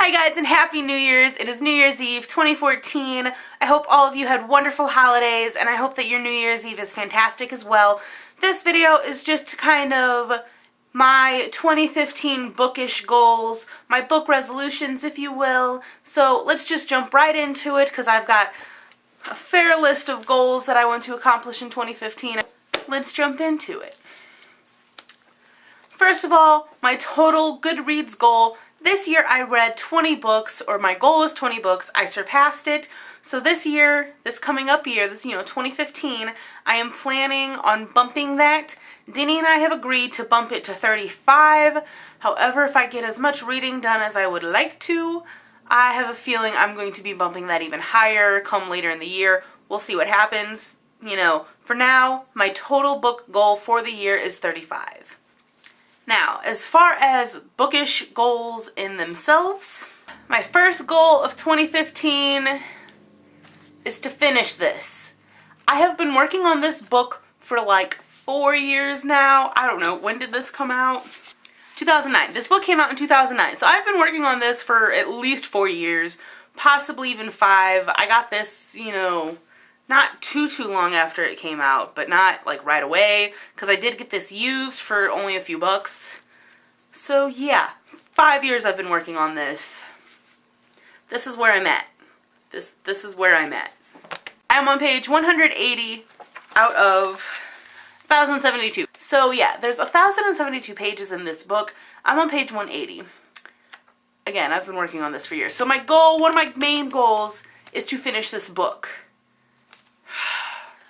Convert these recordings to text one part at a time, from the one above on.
Hi guys and Happy New Year's. It is New Year's Eve 2014. I hope all of you had wonderful holidays and I hope that your New Year's Eve is fantastic as well. This video is just kind of my 2015 bookish goals, my book resolutions if you will. So let's just jump right into it because I've got a fair list of goals that I want to accomplish in 2015. Let's jump into it. First of all, my total Goodreads goal. This year I read 20 books, or my goal is 20 books. I surpassed it. So this year, this coming up year, 2015, I am planning on bumping that. Denny and I have agreed to bump it to 35. However, if I get as much reading done as I would like to, I have a feeling I'm going to be bumping that even higher come later in the year. We'll see what happens. For now, my total book goal for the year is 35. Now, as far as bookish goals in themselves, my first goal of 2015 is to finish this. I have been working on this book for like 4 years now. I don't know, when did this come out? 2009. This book came out in 2009. So I've been working on this for at least 4 years, possibly even 5. I got this, not too long after it came out, but not like right away, because I did get this used for only a few bucks. So yeah, 5 years I've been working on this. This is where I'm at. This is where I'm at. I'm on page 180 out of 1072. So yeah, there's 1072 pages in this book. I'm on page 180. Again, I've been working on this for years. So my goal, one of my main goals, is to finish this book.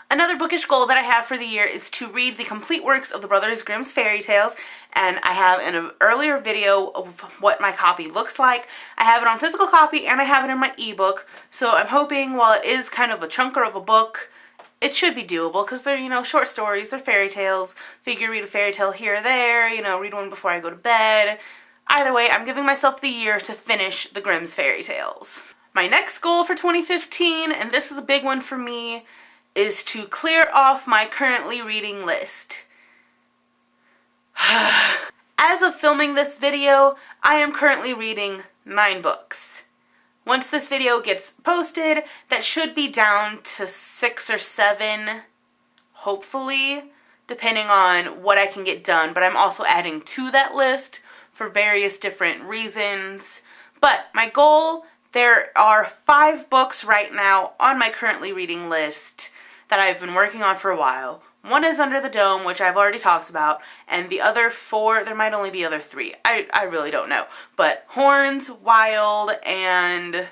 Another bookish goal that I have for the year is to read the complete works of the Brothers Grimm's fairy tales, and I have an earlier video of what my copy looks like. I have it on physical copy and I have it in my ebook, so I'm hoping while it is kind of a chunker of a book, it should be doable because they're, short stories, they're fairy tales. Figure read a fairy tale here or there, read one before I go to bed. Either way, I'm giving myself the year to finish the Grimm's fairy tales. My next goal for 2015, and this is a big one for me, is to clear off my currently reading list. As of filming this video, I am currently reading 9 books. Once this video gets posted, that should be down to 6 or 7, hopefully, depending on what I can get done. But I'm also adding to that list for various different reasons. But my goal, there are 5 books right now on my currently reading list that I've been working on for a while. One is Under the Dome, which I've already talked about, and the other 4, there might only be other 3. I really don't know. But Horns, Wild, and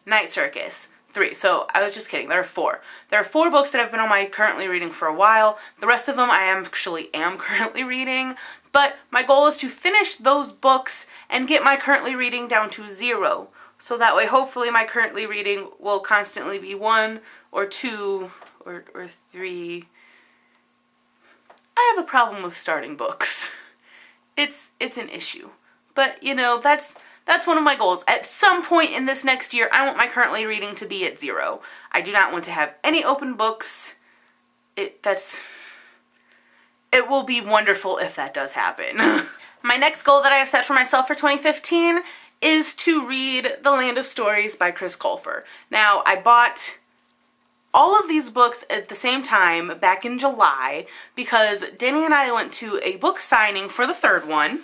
Night Circus. 3. So I was just kidding. There are 4. There are 4 books that I've been on my currently reading for a while. The rest of them I am currently reading. But my goal is to finish those books and get my currently reading down to 0. So that way, hopefully, my currently reading will constantly be 1 or 2 or 3. I have a problem with starting books. It's an issue. But, that's one of my goals. At some point in this next year, I want my currently reading to be at 0. I do not want to have any open books. It will be wonderful if that does happen. My next goal that I have set for myself for 2015 is to read The Land of Stories by Chris Colfer. Now, I bought all of these books at the same time back in July because Denny and I went to a book signing for the 3rd one,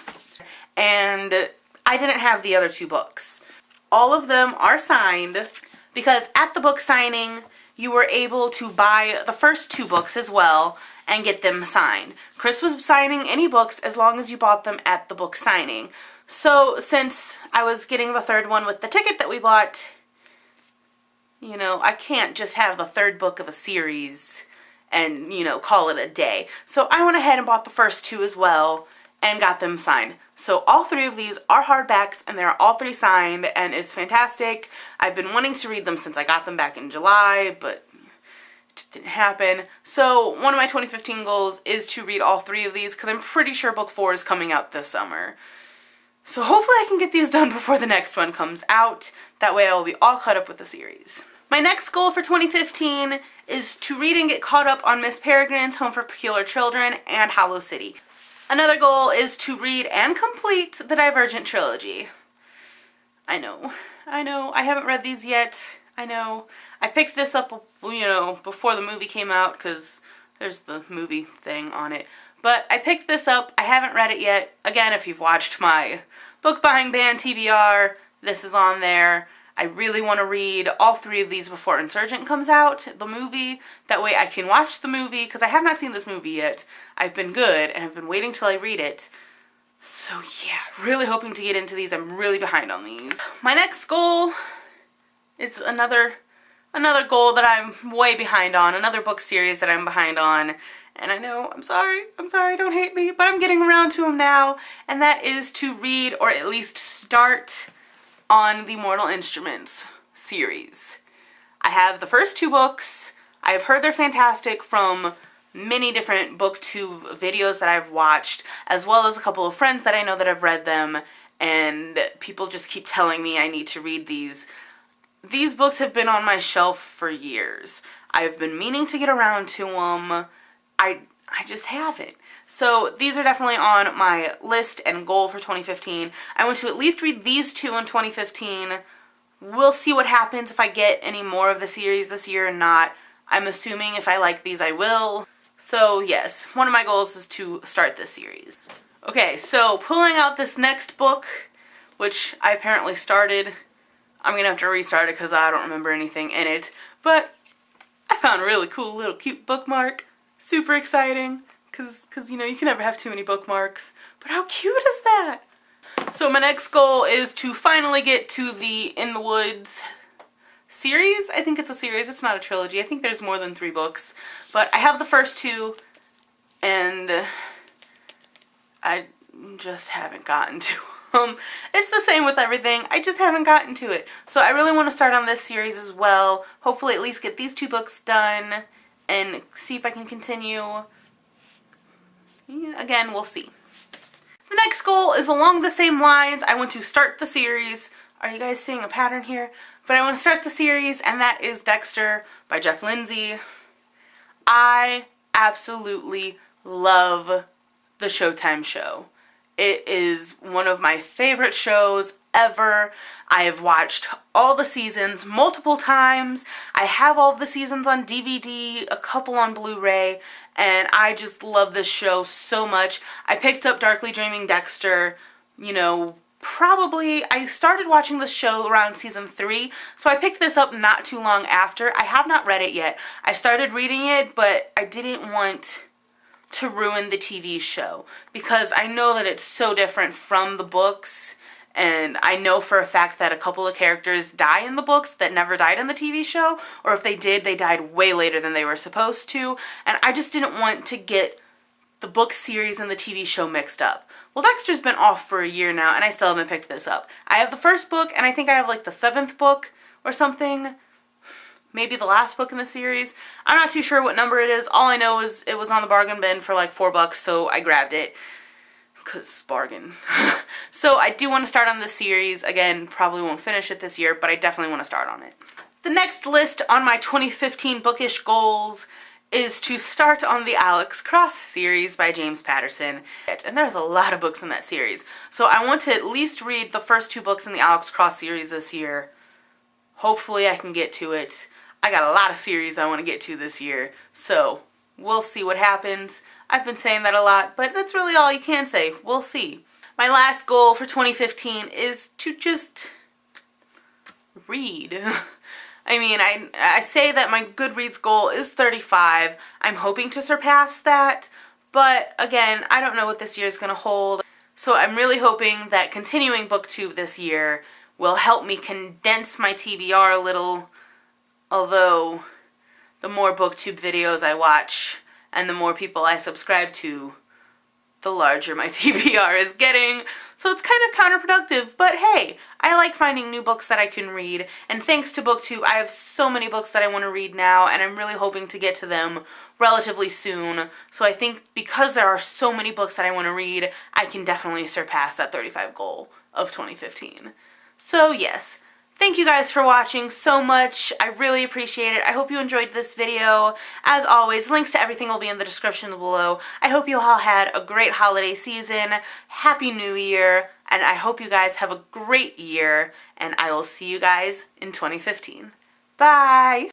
and I didn't have the other 2 books. All of them are signed because at the book signing, you were able to buy the first 2 books as well and get them signed. Chris was signing any books as long as you bought them at the book signing. So since I was getting the 3rd one with the ticket that we bought, I can't just have the 3rd book of a series and, call it a day. So I went ahead and bought the first 2 as well and got them signed. So all 3 of these are hardbacks and they're all 3 signed and it's fantastic. I've been wanting to read them since I got them back in July, but it just didn't happen. So one of my 2015 goals is to read all 3 of these because I'm pretty sure book 4 is coming out this summer. So hopefully I can get these done before the next one comes out. That way I will be all caught up with the series. My next goal for 2015 is to read and get caught up on Miss Peregrine's Home for Peculiar Children and Hollow City. Another goal is to read and complete the Divergent trilogy. I know. I haven't read these yet. I know. I picked this up, you know, before the movie came out because there's the movie thing on it. But I picked this up. I haven't read it yet. Again, if you've watched my book buying band TBR, this is on there. I really want to read all 3 of these before Insurgent comes out, the movie. That way I can watch the movie, because I have not seen this movie yet. I've been good, and I've been waiting till I read it. So yeah, really hoping to get into these. I'm really behind on these. My next goal is another goal that I'm way behind on, another book series that I'm behind on. And I know, I'm sorry, don't hate me, but I'm getting around to them now. And that is to read, or at least start on the Mortal Instruments series. I have the first 2 books. I've heard they're fantastic from many different booktube videos that I've watched, as well as a couple of friends that I know that have read them, and people just keep telling me I need to read these. These books have been on my shelf for years. I've been meaning to get around to them. I just haven't. So these are definitely on my list and goal for 2015. I want to at least read these 2 in 2015. We'll see what happens if I get any more of the series this year or not. I'm assuming if I like these, I will. So yes, one of my goals is to start this series. Okay, so pulling out this next book, which I apparently started. I'm gonna have to restart it because I don't remember anything in it. But I found a really cool little cute bookmark. Super exciting. Because, you know, you can never have too many bookmarks. But how cute is that? So my next goal is to finally get to the In the Woods series. I think it's a series. It's not a trilogy. I think there's more than 3 books. But I have the first 2. And I just haven't gotten to them. It's the same with everything. I just haven't gotten to it. So I really want to start on this series as well. Hopefully at least get these 2 books done. And see if I can continue. Again, we'll see. The next goal is along the same lines. I want to start the series. Are you guys seeing a pattern here? But I want to start the series, and that is Dexter by Jeff Lindsay. I absolutely love the Showtime show. It is one of my favorite shows ever. I have watched all the seasons multiple times. I have all of the seasons on DVD, a couple on Blu-ray, and I just love this show so much. I picked up Darkly Dreaming Dexter, you know, probably, I started watching this show around season 3, so I picked this up not too long after. I have not read it yet. I started reading it, but I didn't want to ruin the TV show because I know that it's so different from the books, and I know for a fact that a couple of characters die in the books that never died in the TV show, or if they did, they died way later than they were supposed to, and I just didn't want to get the book series and the TV show mixed up. Well, Dexter's been off for a year now, and I still haven't picked this up. I have the first book, and I think I have like the 7th book or something. Maybe the last book in the series. I'm not too sure what number it is. All I know is it was on the bargain bin for like $4, so I grabbed it. Cause bargain. So I do want to start on this series. Again, probably won't finish it this year, but I definitely want to start on it. The next list on my 2015 bookish goals is to start on the Alex Cross series by James Patterson. And there's a lot of books in that series. So I want to at least read the first 2 books in the Alex Cross series this year. Hopefully I can get to it. I got a lot of series I want to get to this year, so we'll see what happens. I've been saying that a lot, but that's really all you can say. We'll see. My last goal for 2015 is to just read. I mean, I say that my Goodreads goal is 35. I'm hoping to surpass that, but again, I don't know what this year is going to hold. So I'm really hoping that continuing BookTube this year will help me condense my TBR a little. Although, the more BookTube videos I watch and the more people I subscribe to, the larger my TBR is getting. So it's kind of counterproductive, but hey, I like finding new books that I can read. And thanks to BookTube, I have so many books that I want to read now, and I'm really hoping to get to them relatively soon. So I think because there are so many books that I want to read, I can definitely surpass that 35 goal of 2015. So yes. Thank you guys for watching so much. I really appreciate it. I hope you enjoyed this video. As always, links to everything will be in the description below. I hope you all had a great holiday season. Happy New Year. And I hope you guys have a great year. And I will see you guys in 2015. Bye!